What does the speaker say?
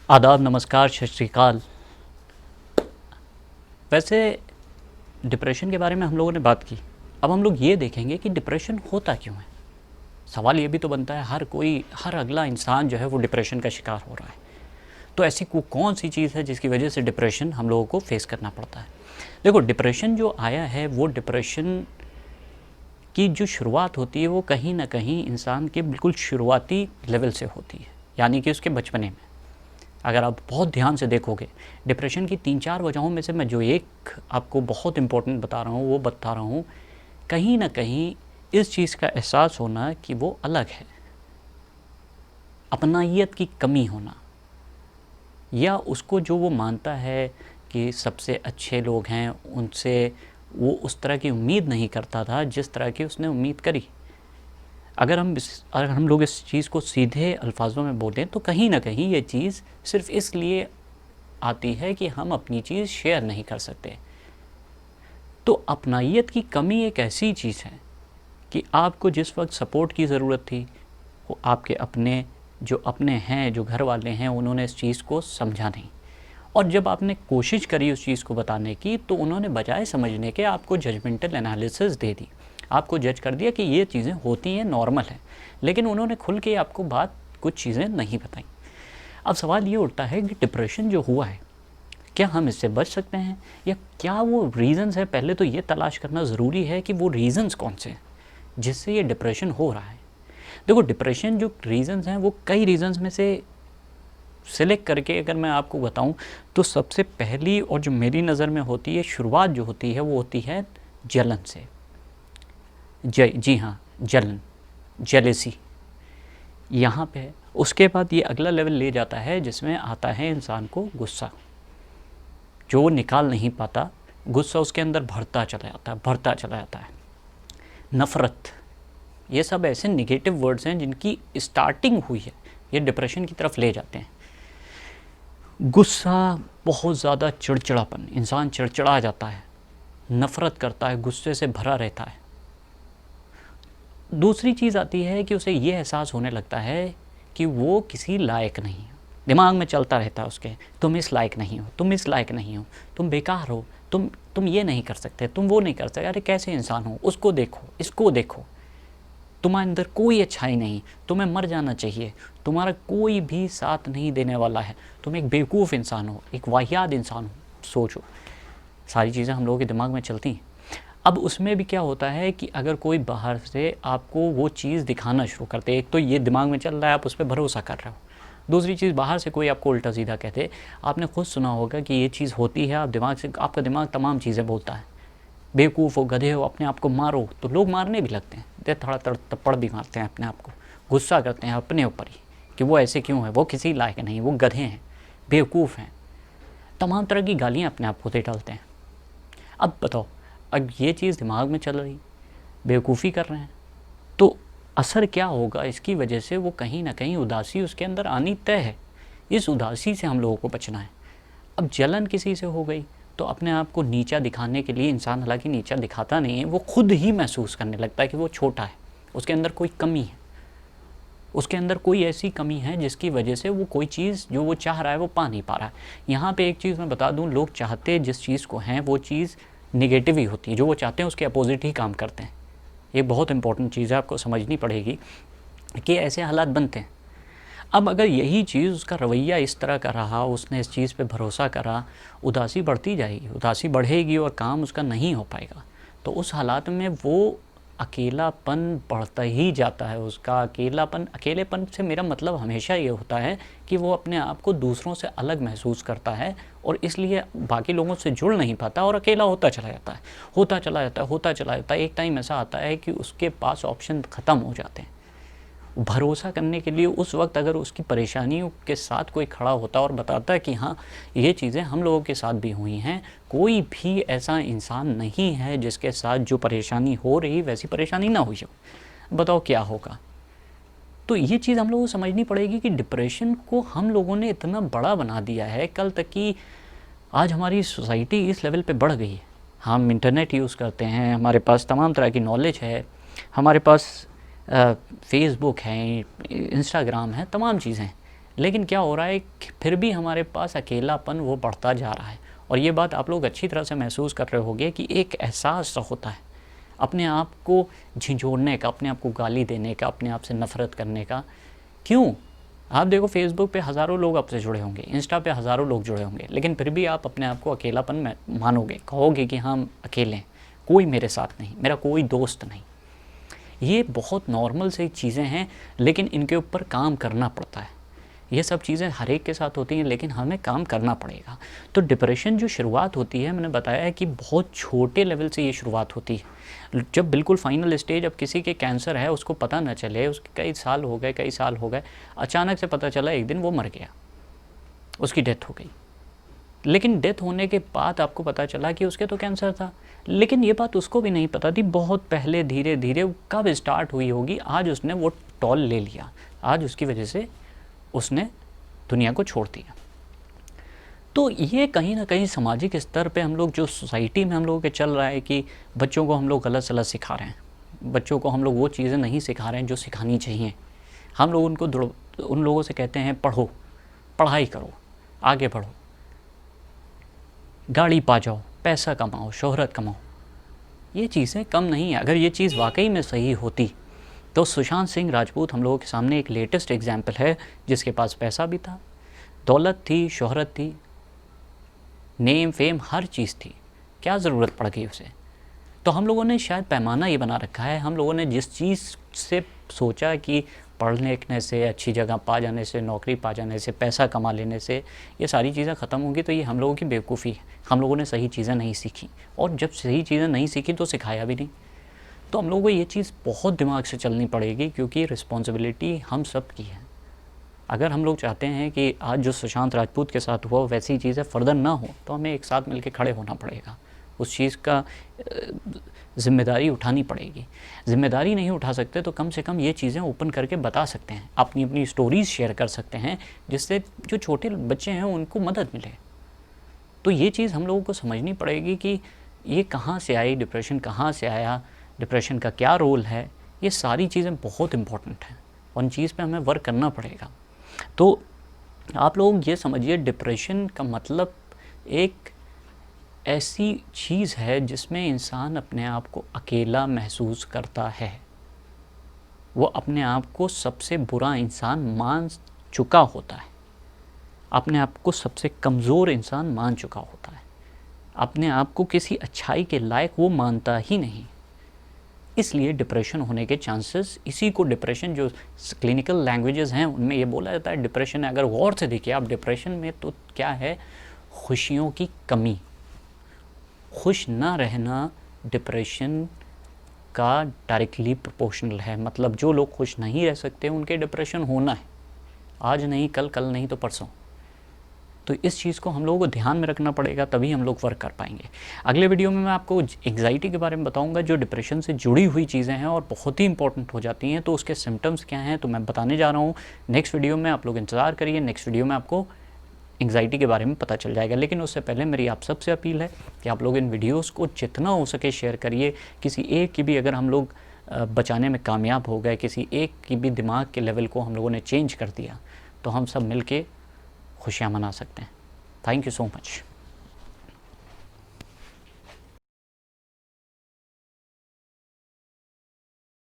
आदाब, नमस्कार, सत श्री अकाल। वैसे डिप्रेशन के बारे में हम लोगों ने बात की। अब हम लोग ये देखेंगे कि डिप्रेशन होता क्यों है। सवाल ये भी तो बनता है, हर अगला इंसान जो है वो डिप्रेशन का शिकार हो रहा है। तो ऐसी कौन सी चीज़ है जिसकी वजह से डिप्रेशन हम लोगों को फेस करना पड़ता है। देखो, डिप्रेशन जो आया है वो डिप्रेशन की जो शुरुआत होती है वो कहीं ना कहीं इंसान के बिल्कुल शुरुआती लेवल से होती है, यानी कि उसके बचपने में। अगर आप बहुत ध्यान से देखोगे, डिप्रेशन की 3-4 वजहों में से मैं जो एक आपको बहुत इम्पोर्टेंट बता रहा हूँ वो बता रहा हूँ। कहीं ना कहीं इस चीज़ का एहसास होना कि वो अलग है, अपनाइयत की कमी होना, या उसको जो वो मानता है कि सबसे अच्छे लोग हैं उनसे वो उस तरह की उम्मीद नहीं करता था जिस तरह की उसने उम्मीद करी। अगर हम लोग इस चीज़ को सीधे अल्फाजों में बोलें तो कहीं ना कहीं ये चीज़ सिर्फ इसलिए आती है कि हम अपनी चीज़ शेयर नहीं कर सकते। तो अपनाइयत की कमी एक ऐसी चीज़ है कि आपको जिस वक्त सपोर्ट की ज़रूरत थी, वो आपके जो अपने हैं, जो घर वाले हैं, उन्होंने इस चीज़ को समझा नहीं। और जब आपने कोशिश करी उस चीज़ को बताने की तो उन्होंने बजाय समझने के आपको जजमेंटल एनालिसिस दे दी, आपको जज कर दिया कि ये चीज़ें होती हैं, नॉर्मल है। लेकिन उन्होंने खुल के आपको कुछ चीज़ें नहीं बताई। अब सवाल ये उठता है कि डिप्रेशन जो हुआ है, क्या हम इससे बच सकते हैं, या क्या वो रीज़न्स है। पहले तो ये तलाश करना ज़रूरी है कि वो रीज़न्स कौन से हैं जिससे ये डिप्रेशन हो रहा है। देखो, डिप्रेशन जो रीज़न्स हैं वो कई रीज़न्स में से सिलेक्ट करके अगर मैं आपको बताऊं तो सबसे पहली और जो मेरी नज़र में होती है, शुरुआत जो होती है वो होती है जलन से। जी हाँ, जलन, जेलेसी यहाँ पे है। उसके बाद ये अगला लेवल ले जाता है जिसमें आता है इंसान को गुस्सा, जो वो निकाल नहीं पाता। गुस्सा उसके अंदर भरता चला जाता है। नफ़रत, ये सब ऐसे निगेटिव वर्ड्स हैं जिनकी स्टार्टिंग हुई है, ये डिप्रेशन की तरफ ले जाते हैं। गुस्सा, बहुत ज़्यादा चिड़चिड़ापन, इंसान चिड़चिड़ा जाता है, नफ़रत करता है, गुस्से से भरा रहता है। दूसरी चीज़ आती है कि उसे ये एहसास होने लगता है कि वो किसी लायक नहीं है। दिमाग में चलता रहता है उसके, तुम इस लायक नहीं हो, तुम इस लायक नहीं हो, तुम बेकार हो, तुम ये नहीं कर सकते, तुम वो नहीं कर सकते, अरे कैसे इंसान हो, उसको देखो, इसको देखो, तुम्हारे अंदर कोई अच्छाई नहीं, तुम्हें मर जाना चाहिए, तुम्हारा कोई भी साथ नहीं देने वाला है, तुम एक बेवकूफ़ इंसान हो, एक वाहियात इंसान हो। सोचो, सारी चीज़ें हम लोगों के दिमाग में चलती हैं। अब उसमें भी क्या होता है कि अगर कोई बाहर से आपको वो चीज़ दिखाना शुरू करते, एक तो ये दिमाग में चल रहा है, आप उस पर भरोसा कर रहे हो। दूसरी चीज़, बाहर से कोई आपको उल्टा सीधा कहते, आपने खुद सुना होगा कि ये चीज़ होती है, आपका दिमाग तमाम चीज़ें बोलता है। बेवकूफ़ हो, गधे हो, अपने आप को मारो, तो लोग मारने भी लगते हैं, दे थोड़ा थप्पड़ भी मारते हैं अपने आप को, गुस्सा करते हैं अपने ऊपर ही कि वो ऐसे क्यों है, वो किसी लायक नहीं, वो गधे हैं, बेवकूफ़ हैं, तमाम तरह की गालियाँ अपने आप को दे डालते हैं। अब बताओ, अब ये चीज़ दिमाग में चल रही, बेवकूफ़ी कर रहे हैं, तो असर क्या होगा इसकी वजह से? वो कहीं ना कहीं उदासी उसके अंदर आनी तय है। इस उदासी से हम लोगों को बचना है। अब जलन किसी से हो गई तो अपने आप को नीचा दिखाने के लिए इंसान, हालांकि नीचा दिखाता नहीं है, वो खुद ही महसूस करने लगता है कि वो छोटा है, उसके अंदर कोई कमी है, उसके अंदर कोई ऐसी कमी है जिसकी वजह से वो कोई चीज़ जो वो चाह रहा है वो पा नहीं पा रहा है। यहाँ पे एक चीज़ मैं बता दूँ, लोग चाहते जिस चीज़ को हैं वो चीज़ निगेटिव ही होती है, जो वो चाहते हैं उसके अपोजिट ही काम करते हैं। ये बहुत इंपॉर्टेंट चीज़ है, आपको समझनी पड़ेगी कि ऐसे हालात बनते हैं। अब अगर यही चीज़, उसका रवैया इस तरह का रहा, उसने इस चीज़ पे भरोसा करा, उदासी बढ़ती जाएगी, उदासी बढ़ेगी और काम उसका नहीं हो पाएगा। तो उस हालात में वो अकेलापन बढ़ता ही जाता है उसका। अकेलेपन से मेरा मतलब हमेशा ये होता है कि वो अपने आप को दूसरों से अलग महसूस करता है और इसलिए बाकी लोगों से जुड़ नहीं पाता और अकेला होता चला जाता है। एक टाइम ऐसा आता है कि उसके पास ऑप्शन ख़त्म हो जाते हैं। भरोसा करने के लिए उस वक्त अगर उसकी परेशानियों के साथ कोई खड़ा होता और बताता कि हाँ, ये चीज़ें हम लोगों के साथ भी हुई हैं, कोई भी ऐसा इंसान नहीं है जिसके साथ जो परेशानी हो रही वैसी परेशानी ना हुई हो, बताओ क्या होगा। तो ये चीज़ हम लोगों को समझनी पड़ेगी कि डिप्रेशन को हम लोगों ने इतना बड़ा बना दिया है कल तक कि आज हमारी सोसाइटी इस लेवल पे बढ़ गई है। हम इंटरनेट यूज़ करते हैं, हमारे पास तमाम तरह की नॉलेज है, हमारे पास फेसबुक है, इंस्टाग्राम है, तमाम चीज़ें हैं, लेकिन क्या हो रहा है कि फिर भी हमारे पास अकेलापन वो बढ़ता जा रहा है। और ये बात आप लोग अच्छी तरह से महसूस कर रहे होंगे कि एक एहसास सा होता है अपने आप को झिझोड़ने का, अपने आप को गाली देने का, अपने आप से नफ़रत करने का। क्यों? आप देखो फेसबुक पे हज़ारों लोग आपसे जुड़े होंगे, इंस्टा पे हज़ारों लोग जुड़े होंगे, लेकिन फिर भी आप अपने आप को अकेलापन में मानोगे, कहोगे कि हम अकेले हैं, कोई मेरे साथ नहीं, मेरा कोई दोस्त नहीं। ये बहुत नॉर्मल सी चीज़ें हैं, लेकिन इनके ऊपर काम करना पड़ता है। ये सब चीज़ें हर एक के साथ होती हैं, लेकिन हमें काम करना पड़ेगा। तो डिप्रेशन जो शुरुआत होती है, मैंने बताया है कि बहुत छोटे लेवल से ये शुरुआत होती है। जब बिल्कुल फाइनल स्टेज, अब किसी के कैंसर है, उसको पता न चले, उसके कई साल हो गए, अचानक से पता चला एक दिन वो मर गया, उसकी डेथ हो गई। लेकिन डेथ होने के बाद आपको पता चला कि उसके तो कैंसर था, लेकिन ये बात उसको भी नहीं पता थी बहुत पहले, धीरे धीरे कब स्टार्ट हुई होगी, आज उसने वो टॉल ले लिया, आज उसकी वजह से उसने दुनिया को छोड़ दिया। तो ये कहीं ना कहीं सामाजिक स्तर पे हम लोग, जो सोसाइटी में हम लोगों के चल रहा है कि बच्चों को हम लोग गलत सलत सिखा रहे हैं, बच्चों को हम लोग वो चीज़ें नहीं सिखा रहे हैं जो सिखानी चाहिए। हम लोग उनको उन लोगों से कहते हैं पढ़ो, पढ़ाई करो, आगे बढ़ो, गाड़ी पा जाओ, पैसा कमाओ, शोहरत कमाओ। ये चीज़ें कम नहीं है। अगर ये चीज़ वाकई में सही होती तो सुशांत सिंह राजपूत हम लोगों के सामने एक लेटेस्ट एग्जाम्पल है, जिसके पास पैसा भी था, दौलत थी, शोहरत थी, नेम फेम हर चीज़ थी, क्या ज़रूरत पड़ गई उसे। तो हम लोगों ने शायद पैमाना ये बना रखा है, हम लोगों ने जिस चीज़ से सोचा कि पढ़ लिखने से, अच्छी जगह पा जाने से, नौकरी पा जाने से, पैसा कमा लेने से ये सारी चीज़ें ख़त्म होंगी, तो ये हम लोगों की बेवकूफ़ी है। हम लोगों ने सही चीज़ें नहीं सीखी, और जब सही चीज़ें नहीं सीखी तो सिखाया भी नहीं। तो हम लोगों को ये चीज़ बहुत दिमाग से चलनी पड़ेगी, क्योंकि रिस्पॉन्सिबिलिटी हम सब की है। अगर हम लोग चाहते हैं कि आज जो सुशांत राजपूत के साथ हुआ वैसी चीज़ें फर्दर ना हो, तो हमें एक साथ मिलकर खड़े होना पड़ेगा, उस चीज़ का ज़िम्मेदारी उठानी पड़ेगी। ज़िम्मेदारी नहीं उठा सकते तो कम से कम ये चीज़ें ओपन करके बता सकते हैं, अपनी अपनी स्टोरीज़ शेयर कर सकते हैं, जिससे जो छोटे बच्चे हैं उनको मदद मिले। तो ये चीज़ हम लोगों को समझनी पड़ेगी कि ये कहाँ से आई, डिप्रेशन कहाँ से आया, डिप्रेशन का क्या रोल है। ये सारी चीज़ें बहुत इम्पॉर्टेंट हैं, उन चीज़ पे हमें वर्क करना पड़ेगा। तो आप लोग ये समझिए, डिप्रेशन का मतलब एक ऐसी चीज़ है जिसमें इंसान अपने आप को अकेला महसूस करता है। वो अपने आप को सबसे बुरा इंसान मान चुका होता है, अपने आप को सबसे कमज़ोर इंसान मान चुका होता है, अपने आप को किसी अच्छाई के लायक वो मानता ही नहीं। इसलिए डिप्रेशन होने के चांसेस, इसी को डिप्रेशन, जो क्लिनिकल लैंग्वेजेस हैं उनमें ये बोला जाता है डिप्रेशन है। अगर गौर से देखिए आप, डिप्रेशन में तो क्या है, खुशियों की कमी, खुश ना रहना डिप्रेशन का डायरेक्टली प्रोपोर्शनल है। मतलब जो लोग खुश नहीं रह सकते उनके डिप्रेशन होना है, आज नहीं कल, कल नहीं तो परसों। तो इस चीज़ को हम लोगों को ध्यान में रखना पड़ेगा, तभी हम लोग वर्क कर पाएंगे। अगले वीडियो में मैं आपको एंग्जाइटी के बारे में बताऊंगा, जो डिप्रेशन से जुड़ी हुई चीज़ें हैं और बहुत ही इंपॉर्टेंट हो जाती हैं। तो उसके सिम्टम्स क्या हैं तो मैं बताने जा रहा हूँ नेक्स्ट वीडियो में। आप लोग इंतज़ार करिए, नेक्स्ट वीडियो में आपको एंग्जाइटी के बारे में पता चल जाएगा। लेकिन उससे पहले मेरी आप सबसे अपील है कि आप लोग इन वीडियोज़ को जितना हो सके शेयर करिए। किसी एक की भी अगर हम लोग बचाने में कामयाब हो गए, किसी एक की भी दिमाग के लेवल को हम लोगों ने चेंज कर दिया, तो हम सब मिल के खुशियाँ मना सकते हैं। Thank you so much.